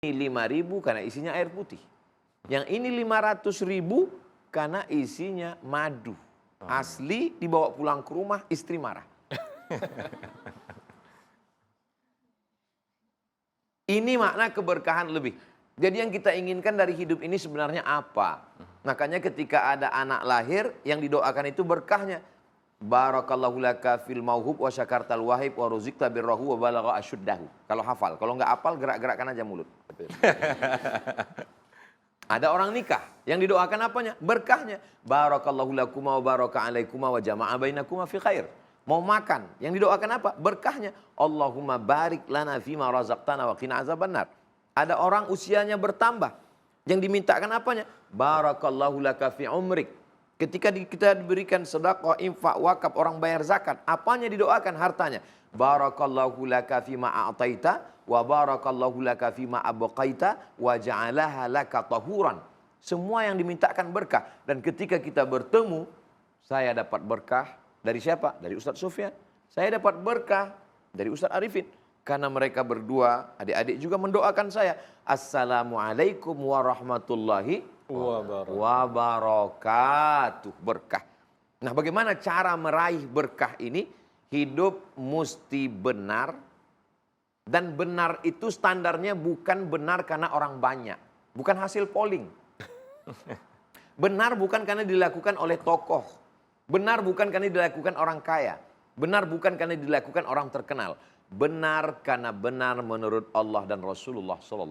Ini 5.000 karena isinya air putih. Yang ini 500.000 karena isinya madu. Asli dibawa pulang ke rumah, istri marah. Ini makna keberkahan lebih. Jadi yang kita inginkan dari hidup ini sebenarnya apa? Makanya ketika ada anak lahir, yang didoakan itu berkahnya. Barakallahu laka fil mauhub wa syakartal wahib wa ruzikta birrahu wa balagha asyuddahu. Kalau hafal, kalau nggak hafal gerak-gerakkan aja mulut. Ada orang nikah, yang didoakan apanya? Berkahnya. Barakallahu lakuma wa baraka alaikuma wa jama'a bainakuma fi khair. Mau makan, yang didoakan apa? Berkahnya. Allahumma barik lana fima razaqtana wa qina azabannar. Ada orang usianya bertambah, yang dimintakan apanya? Barakallahu laka fi umrik. Ketika kita diberikan sedekah, infak, wakaf, orang bayar zakat, apanya didoakan? Hartanya. Barakallahu laka fima a'taita wa barakallahu laka fima abqaita wa ja'alaha laka tahuran. Semua yang dimintakan berkah. Dan ketika kita bertemu, saya dapat berkah dari siapa? Dari Ustadz Sufyan. Saya dapat berkah dari Ustadz Arifin. Karena mereka berdua, adik-adik juga mendoakan saya. Assalamualaikum warahmatullahi wabarakatuh. Berkah. Nah, bagaimana cara meraih berkah ini? Hidup mesti benar. Dan benar itu standarnya bukan benar karena orang banyak. Bukan hasil polling. Benar bukan karena dilakukan oleh tokoh. Benar bukan karena dilakukan orang kaya. Benar bukan karena dilakukan orang terkenal. Benar karena benar menurut Allah dan Rasulullah SAW.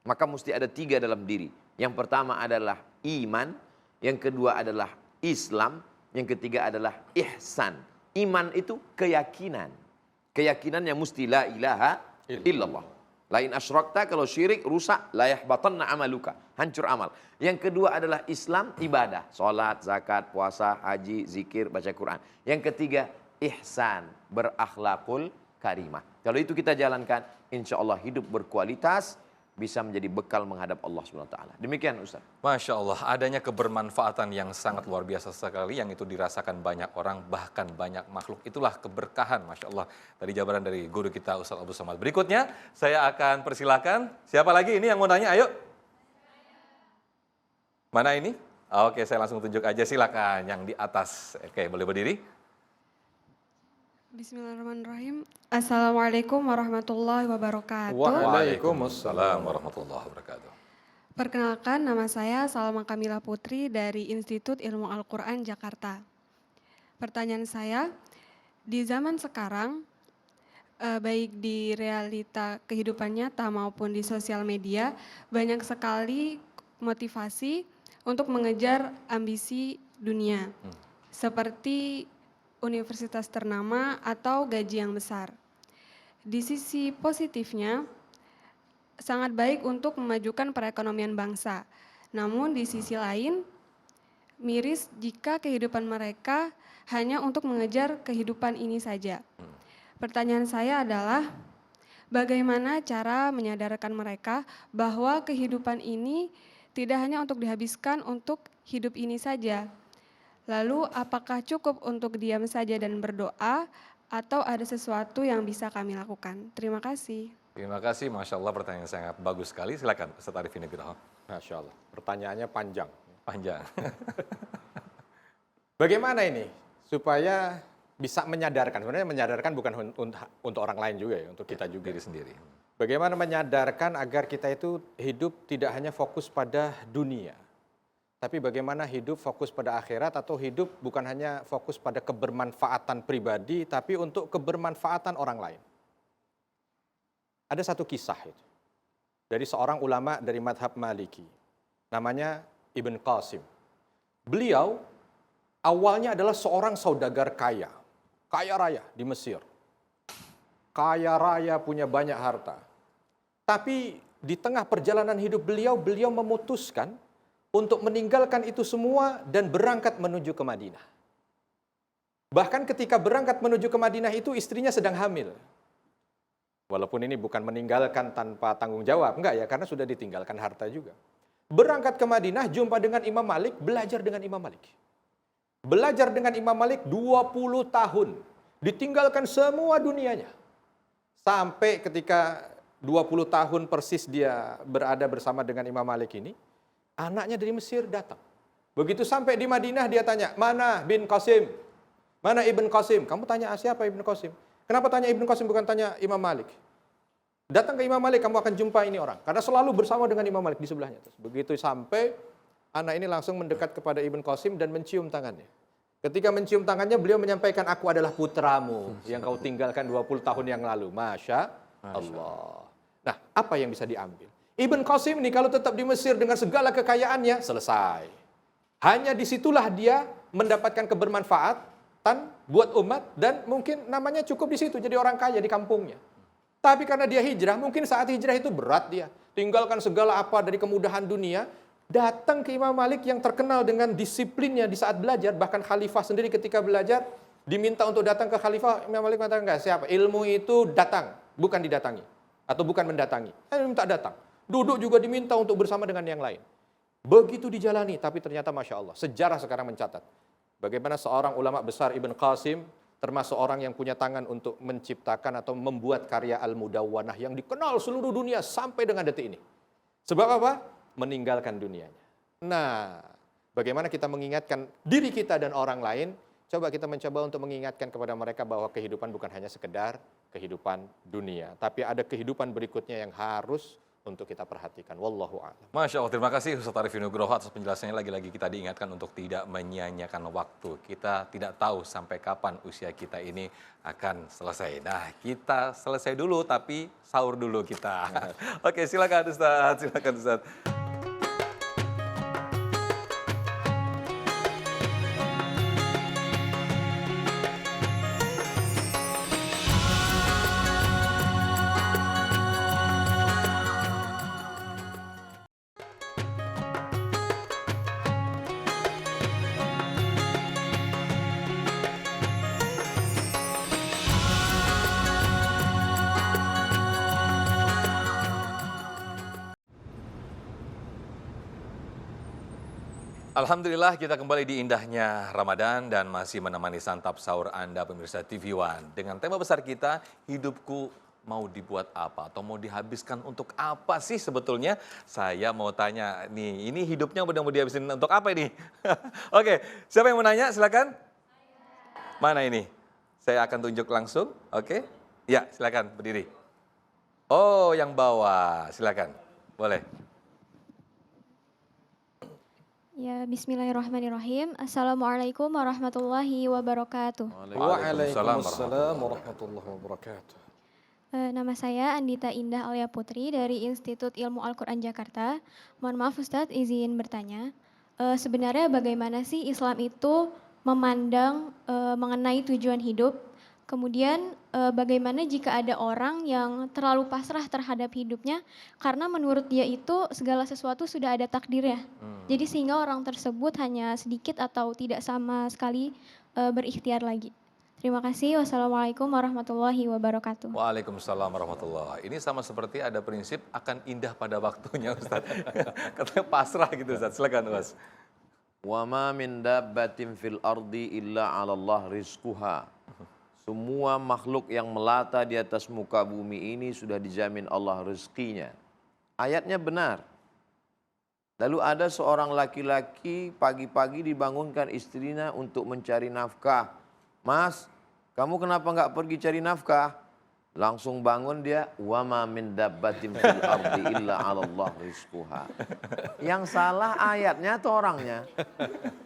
Maka mesti ada 3 dalam diri. Yang pertama adalah iman. Yang kedua adalah Islam. Yang ketiga adalah ihsan. Iman itu keyakinan. Keyakinannya mesti la ilaha illallah. Lain asyrakta, kalau syirik rusak, la yahbatanna amaluka, hancur amal. Yang kedua adalah Islam, ibadah, salat, zakat, puasa, haji, zikir, baca Quran. Yang ketiga ihsan, berakhlakul karimah. Kalau itu kita jalankan, insya Allah hidup berkualitas, bisa menjadi bekal menghadap Allah SWT. Demikian Ustaz. Masya Allah, adanya kebermanfaatan yang sangat luar biasa sekali, yang itu dirasakan banyak orang, bahkan banyak makhluk. Itulah keberkahan, Masya Allah. Tadi jabaran dari guru kita Ustaz Abdul Somad. Berikutnya, saya akan persilakan. Siapa lagi ini yang mau nanya? Ayo. Mana ini? Oke, saya langsung tunjuk aja. Silakan yang di atas. Oke, boleh berdiri. Bismillahirrahmanirrahim. Assalamualaikum warahmatullahi wabarakatuh. Waalaikumsalam warahmatullahi wabarakatuh. Perkenalkan, nama saya Salma Kamila Putri dari Institut Ilmu Al-Quran Jakarta. Pertanyaan saya, di zaman sekarang, baik di realita kehidupan nyata maupun di sosial media, banyak sekali motivasi untuk mengejar ambisi dunia. Seperti universitas ternama atau gaji yang besar. Di sisi positifnya, sangat baik untuk memajukan perekonomian bangsa. Namun di sisi lain, miris jika kehidupan mereka hanya untuk mengejar kehidupan ini saja. Pertanyaan saya adalah, bagaimana cara menyadarkan mereka bahwa kehidupan ini tidak hanya untuk dihabiskan untuk hidup ini saja. Lalu apakah cukup untuk diam saja dan berdoa atau ada sesuatu yang bisa kami lakukan? Terima kasih. Terima kasih, Masya Allah, pertanyaan sangat bagus sekali. Silakan Ustaz Arifin Ibrahim. Masya Allah, pertanyaannya panjang. Panjang. Bagaimana ini supaya bisa menyadarkan? Sebenarnya menyadarkan bukan untuk orang lain juga ya, untuk kita juga. Diri sendiri. Bagaimana menyadarkan agar kita itu hidup tidak hanya fokus pada dunia, tapi bagaimana hidup fokus pada akhirat, atau hidup bukan hanya fokus pada kebermanfaatan pribadi, tapi untuk kebermanfaatan orang lain. Ada satu kisah itu dari seorang ulama dari madhab Maliki, namanya Ibn Qasim. Beliau awalnya adalah seorang saudagar kaya raya di Mesir. Kaya raya, punya banyak harta. Tapi di tengah perjalanan hidup beliau memutuskan untuk meninggalkan itu semua dan berangkat menuju ke Madinah. Bahkan ketika berangkat menuju ke Madinah itu istrinya sedang hamil. Walaupun ini bukan meninggalkan tanpa tanggung jawab, enggak ya, karena sudah ditinggalkan harta juga. Berangkat ke Madinah, jumpa dengan Imam Malik, belajar dengan Imam Malik. Belajar dengan Imam Malik 20 tahun. Ditinggalkan semua dunianya. Sampai ketika 20 tahun persis dia berada bersama dengan Imam Malik ini, anaknya dari Mesir datang. Begitu sampai di Madinah dia tanya, mana bin Qasim? Mana Ibn Qasim? Kamu tanya siapa Ibn Qasim? Kenapa tanya Ibn Qasim bukan tanya Imam Malik? Datang ke Imam Malik, kamu akan jumpa ini orang. Karena selalu bersama dengan Imam Malik di sebelahnya. Begitu sampai, anak ini langsung mendekat kepada Ibn Qasim dan mencium tangannya. Ketika mencium tangannya, beliau menyampaikan, aku adalah putramu yang kau tinggalkan 20 tahun yang lalu. Masya Allah. Nah, apa yang bisa diambil? Ibn Qasim ini kalau tetap di Mesir dengan segala kekayaannya, selesai. Hanya disitulah dia mendapatkan kebermanfaatan buat umat dan mungkin namanya cukup di situ, jadi orang kaya di kampungnya. Tapi karena dia hijrah, mungkin saat hijrah itu berat dia. Tinggalkan segala apa dari kemudahan dunia, datang ke Imam Malik yang terkenal dengan disiplinnya di saat belajar, bahkan khalifah sendiri ketika belajar, diminta untuk datang ke khalifah, Imam Malik mengatakan, enggak, siapa? Ilmu itu datang, bukan didatangi. Atau bukan mendatangi. Minta datang. Duduk juga diminta untuk bersama dengan yang lain. Begitu dijalani, tapi ternyata Masya Allah, sejarah sekarang mencatat. Bagaimana seorang ulama besar Ibn Qasim, termasuk orang yang punya tangan untuk menciptakan atau membuat karya Al-Mudawwanah yang dikenal seluruh dunia sampai dengan detik ini. Sebab apa? Meninggalkan dunianya. Nah, bagaimana kita mengingatkan diri kita dan orang lain? Coba kita mencoba untuk mengingatkan kepada mereka bahwa kehidupan bukan hanya sekedar kehidupan dunia, tapi ada kehidupan berikutnya yang harus untuk kita perhatikan. Wallahu a'lam. Masya Allah, terima kasih Ustaz Arif Nugroho atas penjelasannya. Lagi-lagi kita diingatkan untuk tidak menyia-nyiakan waktu. Kita tidak tahu sampai kapan usia kita ini akan selesai. Nah, kita selesai dulu, tapi sahur dulu kita. Oke, silakan Ustaz, silakan Ustaz. Alhamdulillah kita kembali di indahnya Ramadan dan masih menemani santap sahur Anda pemirsa TV One. Dengan tema besar kita, hidupku mau dibuat apa atau mau dihabiskan untuk apa sih sebetulnya? Saya mau tanya nih, ini hidupnya udah mau dihabisin untuk apa ini? Oke, siapa yang mau nanya? Silakan. Mana ini? Saya akan tunjuk langsung. Oke. Ya, silakan berdiri. Oh, yang bawah. Silakan. Boleh. Ya, bismillahirrahmanirrahim. Assalamualaikum warahmatullahi wabarakatuh. Waalaikumsalam warahmatullahi wabarakatuh. Nama saya Andita Indah Alia Putri dari Institut Ilmu Al-Quran Jakarta. Mohon maaf Ustadz, izin bertanya. Sebenarnya bagaimana sih Islam itu memandang mengenai tujuan hidup? Kemudian bagaimana jika ada orang yang terlalu pasrah terhadap hidupnya karena menurut dia itu segala sesuatu sudah ada takdirnya. Jadi sehingga orang tersebut hanya sedikit atau tidak sama sekali berikhtiar lagi. Terima kasih. Wassalamualaikum warahmatullahi wabarakatuh. Waalaikumsalam warahmatullahi. Ini sama seperti ada prinsip akan indah pada waktunya Ustaz. Katanya pasrah gitu Ustaz. Silakan Mas. Wa ma min dabbatin fil ardi illa 'ala Allah rizquha. Semua makhluk yang melata di atas muka bumi ini sudah dijamin Allah rezekinya. Ayatnya benar. Lalu ada seorang laki-laki pagi-pagi dibangunkan istrinya untuk mencari nafkah. Mas, kamu kenapa nggak pergi cari nafkah? Langsung bangun dia, wa ma min dabbatin fil ardi illa 'ala Allah rizquha. Yang salah ayatnya atau orangnya?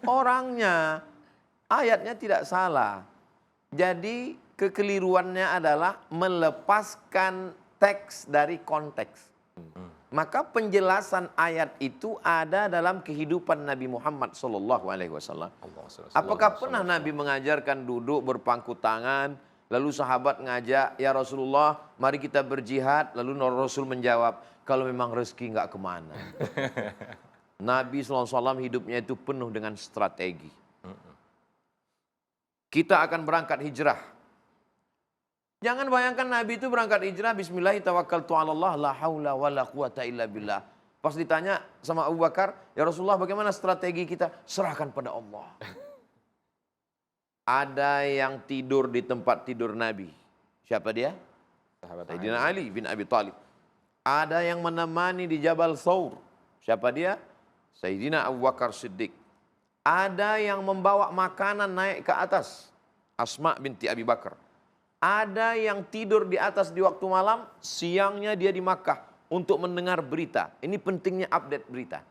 Orangnya. Ayatnya tidak salah. Jadi kekeliruannya adalah melepaskan teks dari konteks. Maka penjelasan ayat itu ada dalam kehidupan Nabi Muhammad SAW. Apakah pernah Nabi mengajarkan duduk berpangku tangan, lalu sahabat ngajak, ya Rasulullah mari kita berjihad, lalu Rasul menjawab, kalau memang rezeki nggak kemana. Nabi SAW hidupnya itu penuh dengan strategi. Kita akan berangkat hijrah. Jangan bayangkan Nabi itu berangkat hijrah, bismillahirrahmanirrahim, la haula wa la quwata illa billah. Pas ditanya sama Abu Bakar, ya Rasulullah bagaimana strategi kita? Serahkan pada Allah. Ada yang tidur di tempat tidur Nabi. Siapa dia? Sayyidina Ali bin Abi Thalib. Ada yang menemani di Jabal Thawr. Siapa dia? Sayyidina Abu Bakar Siddiq. Ada yang membawa makanan naik ke atas. Asma binti Abi Bakar. Ada yang tidur di atas di waktu malam, siangnya dia di Makkah untuk mendengar berita. Ini pentingnya update berita.